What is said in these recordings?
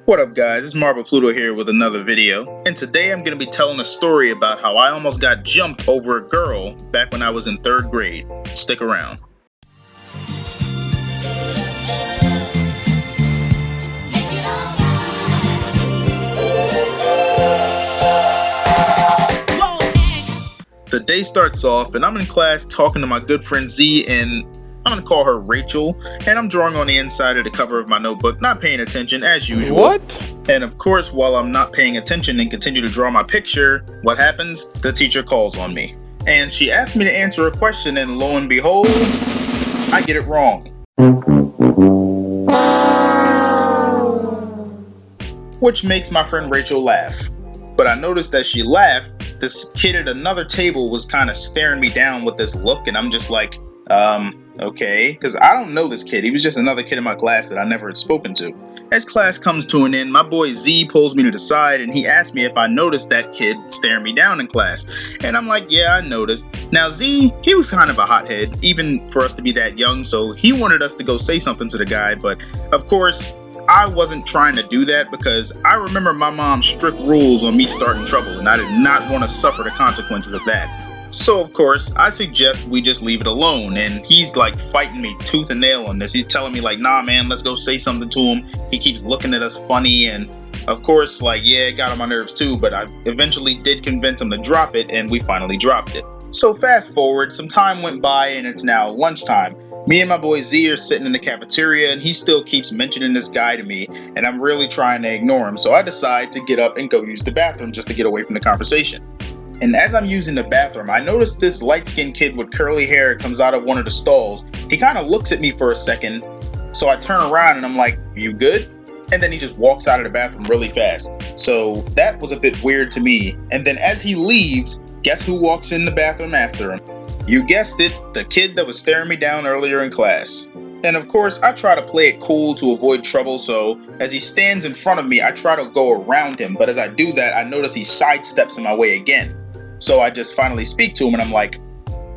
What up guys, it's Marble Pluto here with another video, and today I'm going to be telling a story about how I almost got jumped over a girl back when I was in 3rd grade. Stick around. The day starts off and I'm in class talking to my good friend Z, and I'm going to call her Rachel, and I'm drawing on the inside of the cover of my notebook, not paying attention as usual. What? And of course, while I'm not paying attention and continue to draw my picture, what happens? The teacher calls on me. And she asked me to answer a question, and lo and behold, I get it wrong. Which makes my friend Rachel laugh. But I noticed that she laughed, this kid at another table was kind of staring me down with this look, and I'm just like, okay, because I don't know this kid. He was just another kid in my class that I never had spoken to. As class comes to an end, my boy Z pulls me to the side and he asked me if I noticed that kid staring me down in class. And I'm like, yeah, I noticed. Now Z, he was kind of a hothead, even for us to be that young, so he wanted us to go say something to the guy, but of course, I wasn't trying to do that because I remember my mom's strict rules on me starting trouble, and I did not want to suffer the consequences of that. So of course, I suggest we just leave it alone, and he's like fighting me tooth and nail on this. He's telling me like, nah man, let's go say something to him. He keeps looking at us funny, and of course, like, yeah, it got on my nerves too, but I eventually did convince him to drop it, and we finally dropped it. So fast forward, some time went by and it's now lunchtime. Me and my boy Z are sitting in the cafeteria and he still keeps mentioning this guy to me, and I'm really trying to ignore him, so I decide to get up and go use the bathroom just to get away from the conversation. And as I'm using the bathroom, I notice this light-skinned kid with curly hair comes out of one of the stalls. He kind of looks at me for a second, so I turn around and I'm like, you good? And then he just walks out of the bathroom really fast. So that was a bit weird to me. And then as he leaves, guess who walks in the bathroom after him? You guessed it, the kid that was staring me down earlier in class. And of course, I try to play it cool to avoid trouble, so as he stands in front of me, I try to go around him, but as I do that, I notice he sidesteps in my way again. So I just finally speak to him and I'm like,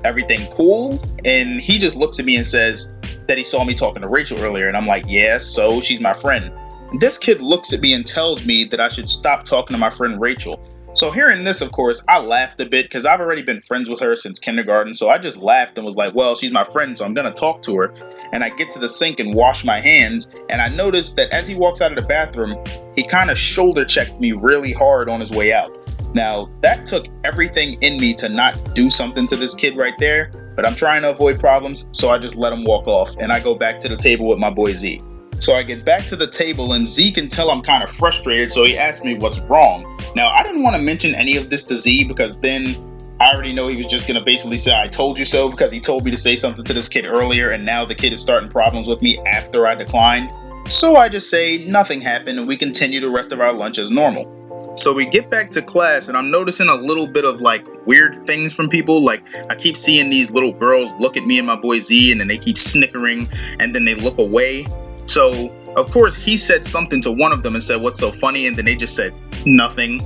everything cool? And he just looks at me and says that he saw me talking to Rachel earlier, and I'm like, yeah, so she's my friend. This kid looks at me and tells me that I should stop talking to my friend Rachel. So hearing this, of course, I laughed a bit because I've already been friends with her since kindergarten, so I just laughed and was like, well, she's my friend, so I'm gonna talk to her. And I get to the sink and wash my hands, and I noticed that as he walks out of the bathroom, he kind of shoulder checked me really hard on his way out. Now, that took everything in me to not do something to this kid right there, but I'm trying to avoid problems, so I just let him walk off, and I go back to the table with my boy Z. So I get back to the table, and Z can tell I'm kind of frustrated, so he asks me what's wrong. Now, I didn't want to mention any of this to Z because then I already know he was just going to basically say, I told you so, because he told me to say something to this kid earlier, and now the kid is starting problems with me after I declined. So I just say nothing happened, and we continue the rest of our lunch as normal. So we get back to class, and I'm noticing a little bit of like weird things from people. Like I keep seeing these little girls look at me and my boy Z, and then they keep snickering, and then they look away. So of course he said something to one of them and said, what's so funny? And then they just said nothing,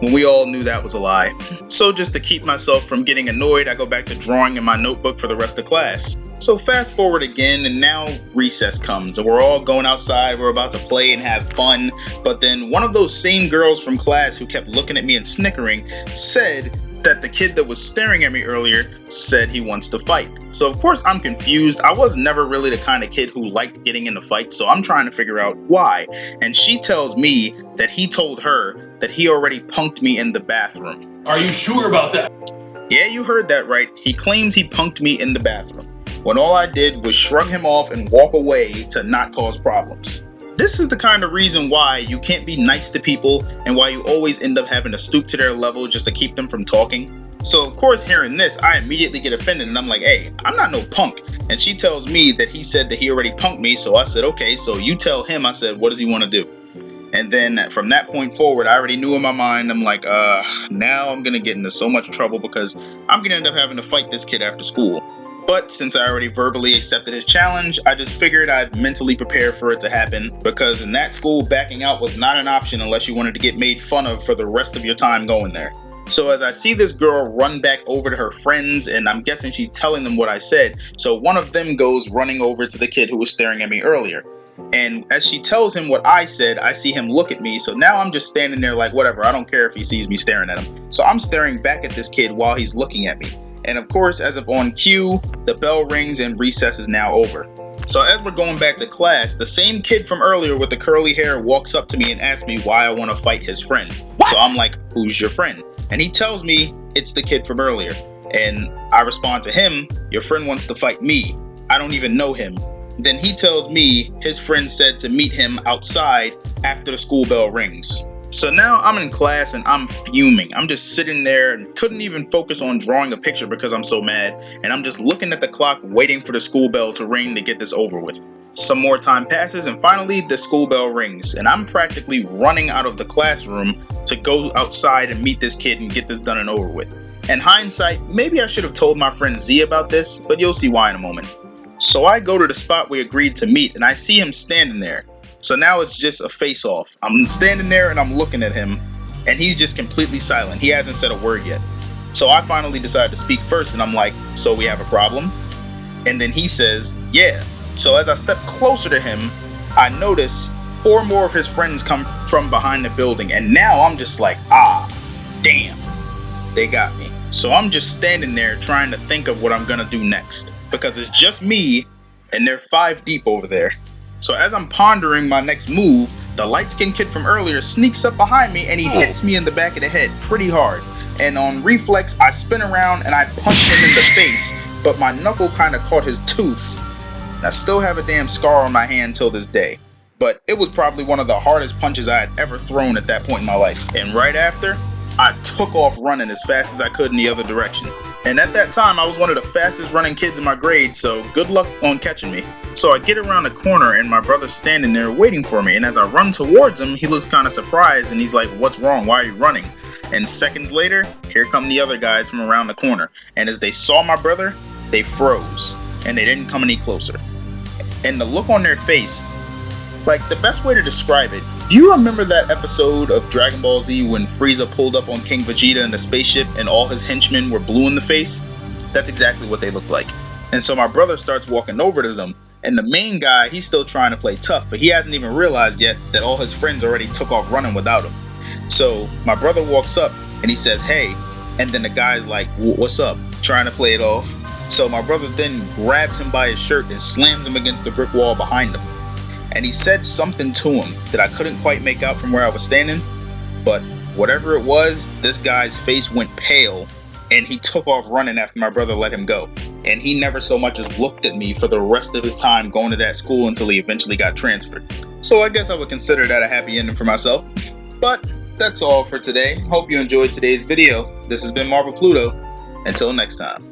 when we all knew that was a lie. So just to keep myself from getting annoyed, I go back to drawing in my notebook for the rest of class. So fast forward again, and now recess comes, and we're all going outside, we're about to play and have fun, but then one of those same girls from class who kept looking at me and snickering said that the kid that was staring at me earlier said he wants to fight. So of course I'm confused. I was never really the kind of kid who liked getting into fights, so I'm trying to figure out why. And she tells me that he told her that he already punked me in the bathroom. Are you sure about that? Yeah, you heard that right. He claims he punked me in the bathroom, when all I did was shrug him off and walk away to not cause problems. This is the kind of reason why you can't be nice to people and why you always end up having to stoop to their level just to keep them from talking. So of course hearing this, I immediately get offended and I'm like, hey, I'm not no punk. And she tells me that he said that he already punked me, so I said, okay, so you tell him. I said, what does he want to do? And then from that point forward, I already knew in my mind, I'm like, now I'm gonna get into so much trouble because I'm gonna end up having to fight this kid after school. But since I already verbally accepted his challenge, I just figured I'd mentally prepare for it to happen, because in that school, backing out was not an option unless you wanted to get made fun of for the rest of your time going there. So as I see this girl run back over to her friends, and I'm guessing she's telling them what I said, so one of them goes running over to the kid who was staring at me earlier. And as she tells him what I said, I see him look at me. So now I'm just standing there like, whatever, I don't care if he sees me staring at him. So I'm staring back at this kid while he's looking at me. And of course, as if on cue, the bell rings and recess is now over. So as we're going back to class, the same kid from earlier with the curly hair walks up to me and asks me why I want to fight his friend. So I'm like, who's your friend? And he tells me it's the kid from earlier. And I respond to him, your friend wants to fight me. I don't even know him. Then he tells me his friend said to meet him outside after the school bell rings. So now I'm in class and I'm fuming. I'm just sitting there and couldn't even focus on drawing a picture because I'm so mad. And I'm just looking at the clock waiting for the school bell to ring to get this over with. Some more time passes and finally the school bell rings. And I'm practically running out of the classroom to go outside and meet this kid and get this done and over with. In hindsight, maybe I should have told my friend Z about this, but you'll see why in a moment. So I go to the spot we agreed to meet and I see him standing there. So now it's just a face-off. I'm standing there and I'm looking at him and he's just completely silent. He hasn't said a word yet. So I finally decide to speak first and I'm like, so we have a problem? And then he says, yeah. So as I step closer to him, I notice 4 more of his friends come from behind the building. And now I'm just like, damn, they got me. So I'm just standing there trying to think of what I'm gonna do next. Because it's just me and they're 5 deep over there. So as I'm pondering my next move, the light-skinned kid from earlier sneaks up behind me and he hits me in the back of the head pretty hard. And on reflex, I spin around and I punch him in the face, but my knuckle kind of caught his tooth. And I still have a damn scar on my hand till this day. But it was probably one of the hardest punches I had ever thrown at that point in my life. And right after, I took off running as fast as I could in the other direction. And at that time, I was one of the fastest running kids in my grade, so good luck on catching me. So I get around the corner and my brother's standing there waiting for me, and as I run towards him, he looks kind of surprised and he's like, what's wrong? Why are you running? And seconds later, here come the other guys from around the corner. And as they saw my brother, they froze and they didn't come any closer. And the look on their face, like the best way to describe it, do you remember that episode of Dragon Ball Z when Frieza pulled up on King Vegeta in the spaceship and all his henchmen were blue in the face? That's exactly what they looked like. And so my brother starts walking over to them, and the main guy, he's still trying to play tough, but he hasn't even realized yet that all his friends already took off running without him. So my brother walks up and he says, hey, and then the guy's like, what's up? Trying to play it off. So my brother then grabs him by his shirt and slams him against the brick wall behind him. And he said something to him that I couldn't quite make out from where I was standing, but whatever it was, this guy's face went pale and he took off running after my brother let him go. And he never so much as looked at me for the rest of his time going to that school until he eventually got transferred. So I guess I would consider that a happy ending for myself. But that's all for today. Hope you enjoyed today's video. This has been Marvel Pluto. Until next time.